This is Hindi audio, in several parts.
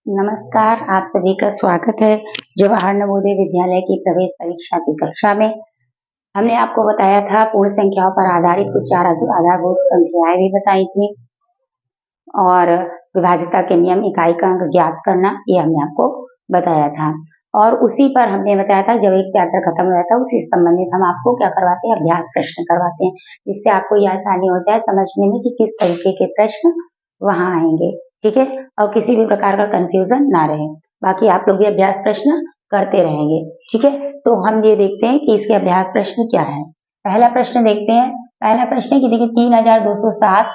नमस्कार, आप सभी का स्वागत है जवाहर नवोदय विद्यालय की प्रवेश परीक्षा की कक्षा में। हमने आपको बताया था पूर्ण संख्याओं पर आधारित कुछ 4 आधारभूत संख्याएं भी बताई थी और विभाज्यता के नियम, इकाई का अंक ज्ञात करना, ये हमने आपको बताया था। और उसी पर हमने बताया था जब एक चैप्टर खत्म हो जाता है उसी से संबंधित हम आपको क्या करवाते हैं, अभ्यास प्रश्न करवाते हैं, जिससे आपको ये आसानी हो जाए समझने में कि किस तरीके के प्रश्न वहाँ आएंगे। ठीक है, और किसी भी प्रकार का कंफ्यूजन ना रहे। बाकी आप लोग भी अभ्यास प्रश्न करते रहेंगे। ठीक है, तो हम ये देखते हैं कि इसके अभ्यास प्रश्न क्या है। पहला प्रश्न देखते हैं। पहला प्रश्न है कि देखिए 3207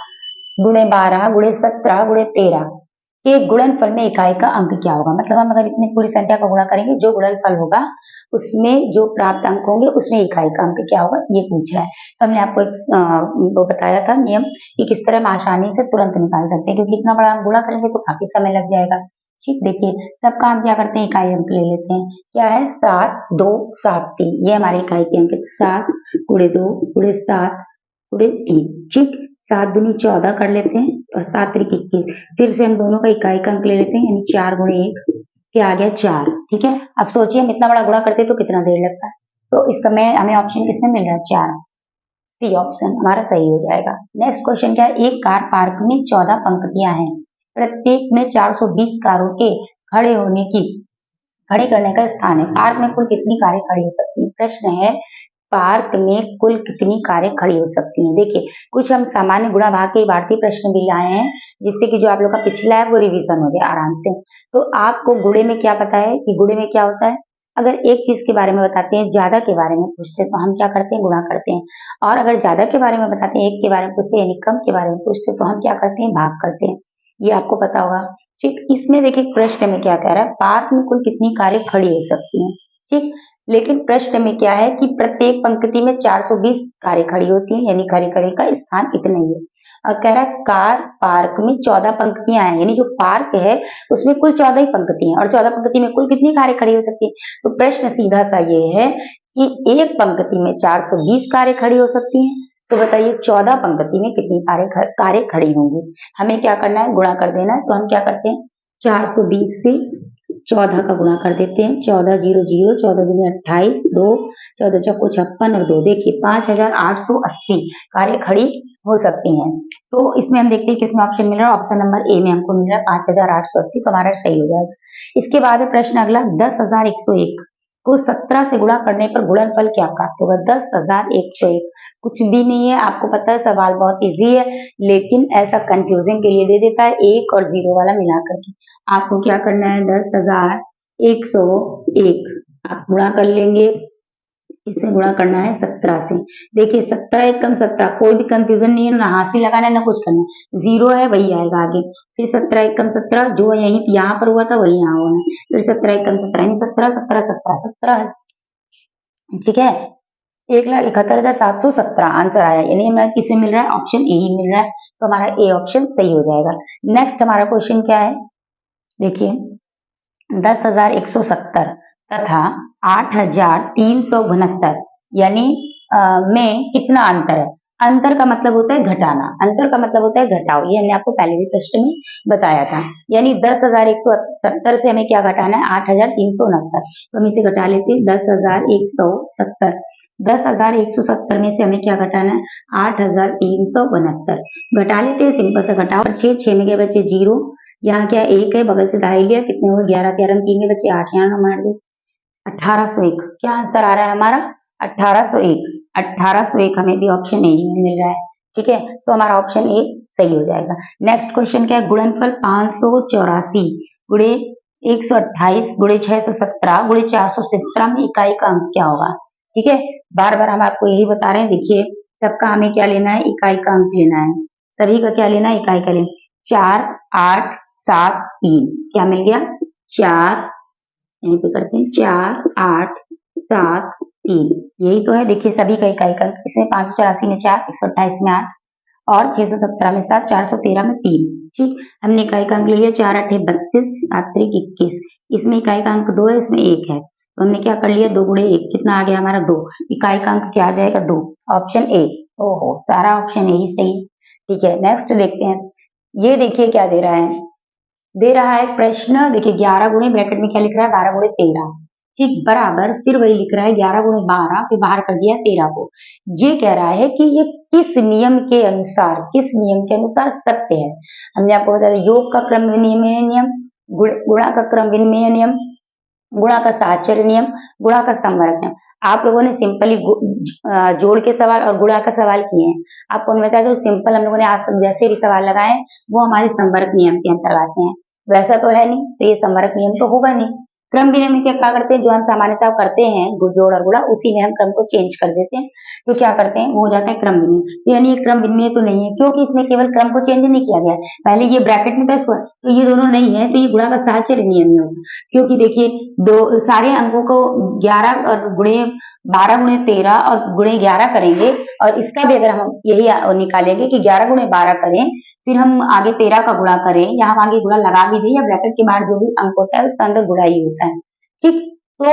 गुणे 12 गुणे 17 गुणे 13 के गुणनफल में इकाई का अंक क्या होगा। मतलब हम अगर इतनी पूरी संख्या का गुणा करेंगे, जो गुणनफल होगा उसमें जो प्राप्त अंक होंगे उसमें इकाई का अंक क्या होगा, ये पूछ रहा है। तो हमने आपको एक वो बताया था नियम कि किस तरह हम आसानी से तुरंत निकाल सकते हैं, क्योंकि इतना बड़ा हम गुणा करेंगे तो काफी समय लग जाएगा। ठीक, देखिए सबका हम क्या करते हैं, इकाई अंक ले लेते हैं। क्या है, 7 2 7 3, ये हमारे इकाई के अंक है। 7 गुणे 2 गुणे 7 गुणे 3। ठीक, 7 दूनी 14 कर लेते हैं और 7 त्रिक 21। फिर से हम दोनों का इकाई का अंक ले लेते हैं, यानी 4 गुणे 1, क्या आ गया 4। ठीक है, अब सोचिए हम इतना बड़ा गुणा करते तो कितना देर लगता है। तो इसका मैं हमें ऑप्शन किसमें मिल रहा है, 4। सी ऑप्शन हमारा सही हो जाएगा। नेक्स्ट क्वेश्चन क्या है, एक कार पार्क में 14 पंक्तियां हैं, प्रत्येक में 420 कारों के खड़े करने का स्थान है। पार्क में कुल कितनी कारें खड़ी हो सकती है। प्रश्न है पार्क में कुल कितनी कारें खड़ी हो सकती हैं। देखिए कुछ हम सामान्य गुणा भाग के भारतीय प्रश्न भी लाए हैं, जिससे कि जो आप लोग का पिछला है वो रिवीजन हो जाए आराम से। तो आपको गुणे में क्या पता है कि गुणे में क्या होता है, अगर एक चीज के बारे में बताते हैं, ज्यादा के बारे में पूछते हैं तो हम क्या करते हैं, गुणा करते हैं। और अगर ज्यादा के बारे में बताते हैं, एक के बारे में पूछते हैं, यानी कम के बारे में पूछते हैं, तो हम क्या करते हैं, भाग करते हैं। ये आपको पता होगा। ठीक, इसमें देखिए प्रश्न में क्या कह रहा है, पार्क में कुल कितनी कारें खड़ी हो सकती हैं। ठीक, लेकिन प्रश्न में क्या है कि प्रत्येक पंक्ति में 420 कारें खड़ी होती हैं, यानी खड़े खड़े का स्थान इतना ही है। और कह रहा है कार पार्क में 14 पंक्तियां हैं, यानी जो पार्क है उसमें कुल 14 ही पंक्ति हैं, और 14 पंक्ति में कुल कितनी कारें खड़ी हो सकती हैं। तो प्रश्न सीधा सा ये है कि एक पंक्ति में 420 कारें खड़ी हो सकती हैं, तो बताइए 14 पंक्ति में कितनी कारें खड़ी होंगी। हमें क्या करना है, गुणा कर देना है। तो हम क्या करते हैं, 420 से 14 का गुणा कर देते हैं। 14 0 0, 14 दूनी 28, 2 14 चौको 56 और 2, देखिए 5880 कारें खड़ी हो सकती हैं। तो इसमें हम देखते हैं किसमें ऑप्शन मिल रहा है, ऑप्शन नंबर ए में हमको मिल रहा है 5880, तो हमारा सही हो जाएगा। इसके बाद है प्रश्न अगला, 10,101 को 17 से गुणा करने पर गुणनफल क्या प्राप्त होगा। 10,101 कुछ भी नहीं है, आपको पता है सवाल बहुत इजी है, लेकिन ऐसा कंफ्यूजन के लिए दे देता है, एक और जीरो वाला मिला करके। आपको क्या करना है, 10,101 आप गुणा कर लेंगे, इसे गुणा करना है 17 से। देखिए 17 एकम 17, कोई भी कंफ्यूजन नहीं है, ना हाथ से लगाना है ना कुछ करना है, जीरो है वही आएगा आगे। फिर 17 एकम 17, जो यही यहाँ पर हुआ था वही यहाँ हुआ है। फिर 17 एकम 17, यानी 17 17 17 17। ठीक है, 1,71,717 आंसर आया, यानी हमें किसमें मिल रहा है, ऑप्शन ए ही मिल रहा है। तो हमारा ए ऑप्शन सही हो जाएगा। नेक्स्ट हमारा क्वेश्चन क्या है, देखिए 10,170 तथा 8,369 यानी में कितना अंतर है। अंतर का मतलब होता है घटाना, अंतर का मतलब होता है घटाओ, ये हमने आपको पहले भी प्रश्न में बताया था। यानी 10,170 से हमें क्या घटाना है, 8,369, तो हम इसे घटा लेते हैं। 10,170 10,170 में से हमें क्या घटाना है, 8,369 घटा लेते हैं, सिंपल से घटाओ। 6 6 में क्या बचे, जीरो, यहाँ क्या एक है, बगल से ढाई लिया, कितने हुए 11 11 3 के बचे 8, यहाँ मार दो 1801। क्या आंसर आ रहा है हमारा, 1801। 1801 हमें भी ऑप्शन ए में मिल रहा है। ठीक है, तो हमारा ऑप्शन ए सही हो जाएगा। नेक्स्ट क्वेश्चन क्या है, गुणनफल 584 गुणे 128 गुणे 617 गुणे 417 में इकाई का अंक क्या होगा। ठीक है, बार बार हम आपको यही बता रहे हैं। देखिए सबका हमें क्या लेना है, इकाई का अंक लेना है, सभी का क्या लेना है, इकाई का लेना। 4 8 7 3, क्या मिल गया 4, यहीं पे करते हैं 4 8 7 3, यही तो है। देखिए सभी का इकाई का अंक, इसमें 584 में 4, 128 में 8 और 617 में 7, 413 में 3। ठीक, हमने इकाई का अंक ले लिया, 4 8 32, 7 3 21, इसमें इकाई का अंक 2 है, इसमें 1 है, तो हमने क्या कर लिया, 2 गुणे 1 कितना आ गया हमारा 2, इकाई का अंक क्या आ जाएगा 2, ऑप्शन ए। ओहो, सारा ऑप्शन यही सही। ठीक है, नेक्स्ट देखते हैं। ये देखिए क्या दे रहा है, दे रहा है प्रश्न, देखिए 11 गुणे ब्रैकेट में क्या लिख रहा है 12 गुणे 13, ठीक बराबर फिर वही लिख रहा है 11 गुणे 12, फिर बाहर कर दिया 13 को। ये कह रहा है कि ये किस नियम के अनुसार, किस नियम के अनुसार सत्य है। हमने आपको बताया योग का क्रम विनिमय नियम, गुणा का क्रम विनिमय नियम, गुणा का साहचर्य नियम, गुणा का संवरक नियम। आप लोगों ने सिंपली जोड़ के सवाल और गुणा का सवाल किए हैं। आपको मैं बताया जो सिंपल हम लोगों ने आज तक जैसे भी सवाल लगाए वो हमारे संवरक नियम के अंतर्गत हैं। वैसा तो है नहीं, तो ये संवरक नियम तो होगा नहीं। क्रम विनिमय में क्या करते हैं, जो हम सामान्यतः करते हैं जोड़ और गुणा, उसी में हम क्रम को चेंज कर देते हैं। तो क्या करते हैं, वो हो जाता है क्रम विनिमय। तो यानी ये क्रम विनिमय तो नहीं है, क्योंकि इसमें केवल क्रम को चेंज नहीं किया गया है। पहले ये ब्रैकेट में था इसको, तो ये दोनों नहीं है, तो ये गुणा का साहचर्य नियम ही होगा। क्योंकि देखिए दो सारे अंकों को 11 और गुणे 12 गुणे 13 और गुणे 11 करेंगे, और इसका भी अगर हम यही निकालेंगे कि 11 गुणे 12 करें, फिर हम आगे 13 का गुणा करें, या हम आगे गुणा लगा भी दें, या ब्रैकेट के बाहर जो भी अंक होता है उसका अंदर गुणा ही होता है, ठीक। तो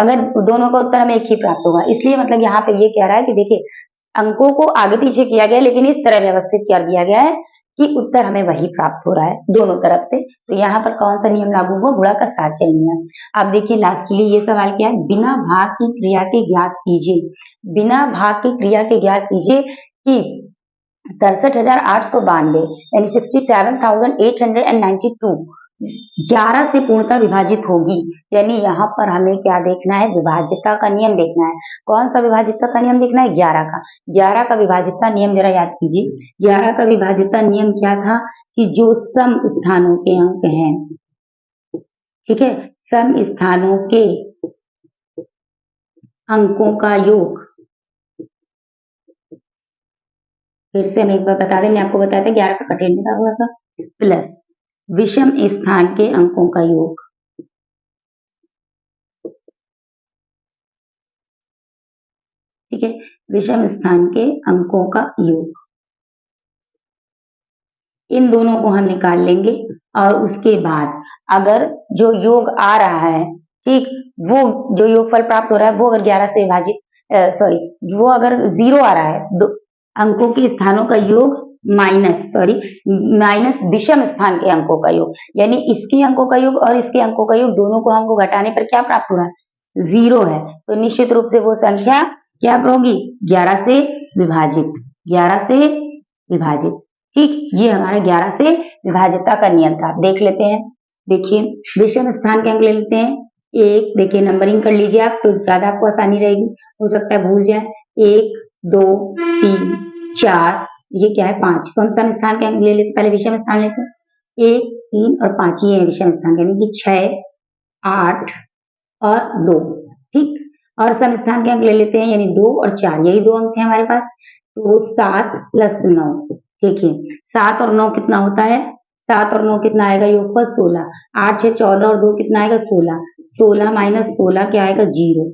अगर दोनों का उत्तर हमें एक ही प्राप्त होगा, इसलिए मतलब यहाँ पे ये कह रहा है कि देखिए अंकों को आगे पीछे किया गया, लेकिन इस तरह व्यवस्थित कर दिया गया है कि उत्तर हमें वही प्राप्त हो रहा है दोनों तरफ से। तो यहाँ पर कौन सा नियम लागू हुआ, गुणा का साहचर्य नियम। अब देखिए लास्टली ये सवाल क्या है, बिना भाग की क्रिया के ज्ञात कीजिए, बिना भाग की क्रिया के ज्ञात कीजिए कि 63,892 यानी 67,892 11 से पूर्णतः विभाजित होगी। यानी यहाँ पर हमें क्या देखना है, विभाज्यता का नियम देखना है। कौन सा विभाज्यता का नियम देखना है, 11 का। 11 का विभाज्यता नियम जरा याद कीजिए। 11 का विभाज्यता नियम क्या था कि जो सम स्थानों के अंक हैं, ठीक है, सम स्थानों के अंकों का योग, फिर से हम एक बार बता दें, मैं आपको बताया था 11 का कठिन था थोड़ा सा, प्लस विषम स्थान के अंकों का योग, ठीक है, विषम स्थान के अंकों का योग, इन दोनों को हम निकाल लेंगे। और उसके बाद अगर जो योग आ रहा है, ठीक, वो जो योगफल प्राप्त हो रहा है वो अगर 11 से विभाजित वो अगर 0 आ रहा है, दो अंकों के स्थानों का योग माइनस विषम स्थान के अंकों का योग, यानी इसके अंकों का योग और इसके अंकों का योग, दोनों को हमको घटाने पर क्या प्राप्त हो रहा है, 0 है। तो निश्चित रूप से वो संख्या क्या होगी, 11 से विभाजित, 11 से विभाजित, ठीक। ये हमारा 11 से विभाज्यता का नियम था। देख लेते हैं, देखिए विषम स्थान के अंक ले लेते हैं। एक, देखिए नंबरिंग कर लीजिए आप, तो ज्यादा आपको आसानी रहेगी, हो सकता है भूल जाए। 1 2 3 4, ये क्या है 5। तो हम सम स्थान के अंक ले लेते, पहले विषम स्थान लेते हैं। 1 3 और 5 ये है विषम स्थान, यानी कि 6 8 और 2, ठीक। और सम स्थान के अंक ले लेते हैं, यानी 2 और 4, यही दो अंक है हमारे पास। तो 7 प्लस 9, देखिए 7 और 9 कितना होता है, 7 और 9 कितना आएगा, योगफल 16। 8 6 14 और 2 कितना आएगा, 16। 16 माइनस 16 क्या आएगा, 0,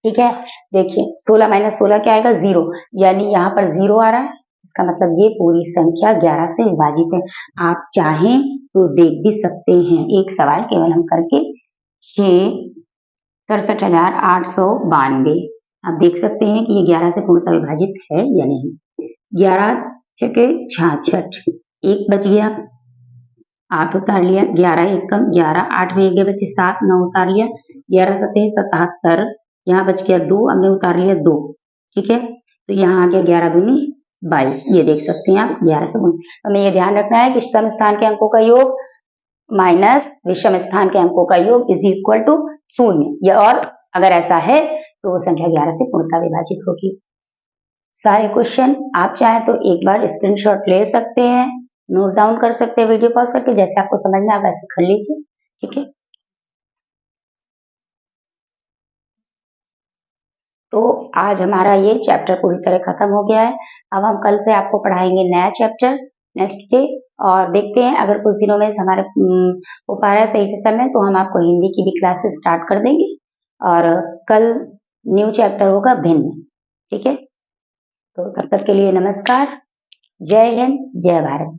ठीक है। देखिए 16 माइनस 16 क्या आएगा, 0, यानी यहाँ पर 0 आ रहा है। इसका मतलब ये पूरी संख्या 11 से विभाजित है। आप चाहें तो देख भी सकते हैं, एक सवाल केवल हम करके, 63,892, आप देख सकते हैं कि ये 11 से पूर्णतः विभाजित है या नहीं। 11 छके 66, 1 बच गया, 8 उतार लिया, 11 1 कम 11, 8 में 1 गए बच्चे 7, 9 उतार लिया, 11 7 77, यहाँ बच गया 2, हमने उतार लिया 2, ठीक है। तो यहाँ आ गया 11 दूनी 22, ये देख सकते हैं आप 11 से गुणा। हमें ये ध्यान रखना है कि सम स्थान के अंकों का योग माइनस विषम स्थान के अंकों का योग इज इक्वल टू 0, और अगर ऐसा है तो वो संख्या 11 से पूर्णतः विभाजित होगी। सारे क्वेश्चन आप चाहें तो एक बार स्क्रीनशॉट ले सकते हैं, नोट डाउन कर सकते हैं वीडियो पॉज करके, जैसे आपको समझ में आए वैसे कर लीजिए, ठीक है। तो आज हमारा ये चैप्टर पूरी तरह खत्म हो गया है। अब हम कल से आपको पढ़ाएंगे नया चैप्टर नेक्स्ट डे, और देखते हैं अगर कुछ दिनों में हमारे हो पा रहा है सही से समय, तो हम आपको हिंदी की भी क्लासेस स्टार्ट कर देंगे, और कल न्यू चैप्टर होगा भिन्न, ठीक है। तो तब तक के लिए नमस्कार, जय हिंद, जय भारत।